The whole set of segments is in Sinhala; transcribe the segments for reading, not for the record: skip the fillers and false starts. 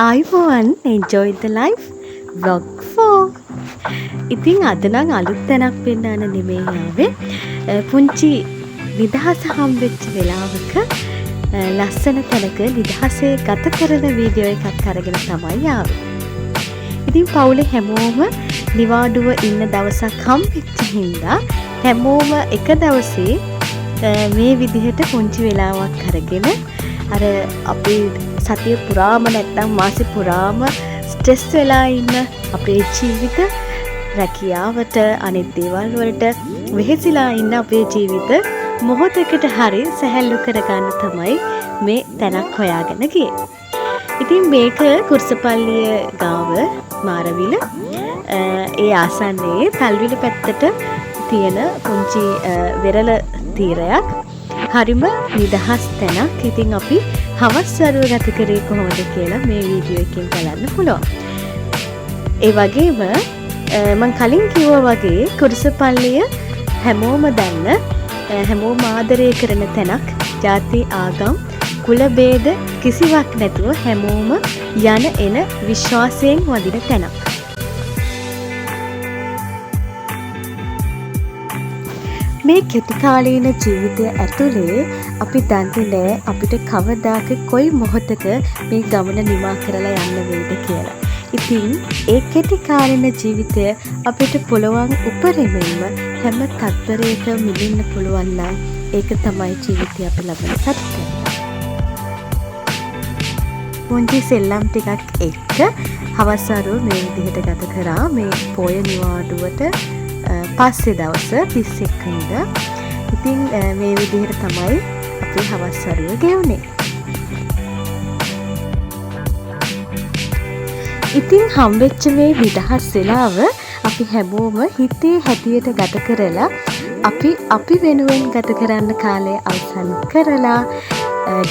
ආයුබෝවන් enjoy the life vlog 4. ඉතින් අද නම් අලුත් තැනක් පෙන්නන්න නෙමෙයි ආවේ. පුංචි නිදහස හම්බෙච්ච වෙලාවක ලස්සන තැනක නිදහසේ ගත කරන වීඩියෝ එකක් අරගෙන තමයි ආවේ. ඉතින් පවුලේ හැමෝම නිවාඩුව ඉන්න දවසක් හම්බෙච්ච හින්දා හැමෝම එක දවසේ මේ විදිහට පුංචි වෙලාවක් අරගෙන අර අපේ සතිය පුරාම නැත්තම් මාසෙ පුරාම ස්ට්‍රෙස් වෙලා ඉන්න අපේ ජීවිත රැකියාවට අනිත් දේවල් වලට වෙහෙසිලා ඉන්න අපේ ජීවිත මොහොතකට හරි සැහැල්ලු කරගන්න තමයි මේ තැනක් හොයාගෙන ගියේ. ඉතින් මේක කුරුසපල්ලිය ගාව මාරවිල ඒ ආසන්නයේ තල්විල පැත්තට තියෙන පුංචි වෙරළ තීරයක්. හරිම නිදහස් තැනක්. ඉතින් අපි හවස් වරුව ගත කරේ කොහොමද කියලා මේ වීඩියෝ එකෙන් බලන්න පුළුවන්. ඒ වගේම මම කලින් කිව්වා වගේ කුරුසපල්ලිය හැමෝම දන්න හැමෝම ආදරය කරන තැනක්. ජාති ආගම් කුල ભેද කිසිවක් නැතුව හැමෝම යන එන විශ්වාසයෙන් වදින තැනක්. මේ කෙටිකාලීන ජීවිතය ඇතුලේ අපි දන්නේ නැහැ අපිට කවදාක කොයි මොහොතක මේ ගමන නිමා කරලා යන්න වෙයිද කියලා. ඉතින් ඒ කෙටිකාලීන ජීවිතය අපිට පුළුවන් උපරිමයෙන්ම හැම තත්පරයකම මිදෙන්න පුළුවන් නම් ඒක තමයි ජීවිතය අපි ලබන සතුට. පුංචි සෙල්ලම් ටිකක් එක්ක හවස් වරුව මේ විදිහට ගත කරා මේ පොය නිවාඩුවට පස්සේ දවස 31 වෙනිදා. ඉතින් මේ විදිහට තමයි අපි හවස් වරුව ගෙවුනේ. ඉතින් හම්බෙච්ච මේ නිදහස් වෙලාව අපි හැමෝම හිතේ හැටියට ගත කරලා අපි වෙනුවෙන් ගත කරන්න කාලය අවසන් කරලා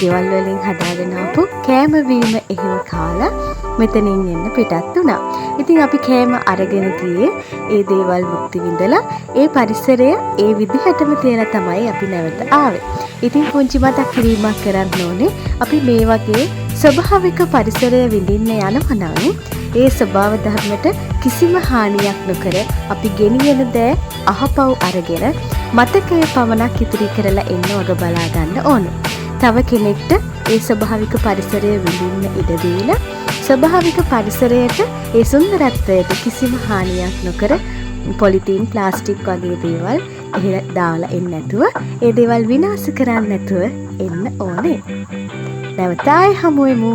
ගෙවල් වලින් හදාගෙන ආපු කෑම බීම එහෙම කාලා මෙතනින් එන්න පිටත් වුණා. ඉතින් අපි කෑම අරගෙන ගියේ ඒ දේවල් මුක්ති විඳලා ඒ පරිසරය ඒ විදිහටම තියලා තමයි අපි නැවත ආවේ. ඉතින් පුංචි මතක් කිරීමක් කරන්න ඕනේ. අපි මේ වගේ ස්වභාවික පරිසරය විඳින්න යනවා නම් ඒ ස්වභාව ධර්මයට කිසිම හානියක් නොකර අපි ගෙනියන දෑ අහපව් අරගෙන මතකය පමණක් ඉතිරි කරලා එන්න වග බලා ගන්න ඕනේ. තව කෙනෙක්ට ඒ ස්වභාවික පරිසරය විඳින්න ඉඩ දීලා ස්වභාවික පරිසරයට ඒ සුන්දරත්වයට කිසිම හානියක් නොකර පොලිතීන් ප්ලාස්ටික් වගේ දේවල් එහෙ දාලා එන්න නැතුව ඒ දේවල් විනාශ කරන්න නැතුව එන්න ඕනේ. නැවත ආයි හමු වෙමු.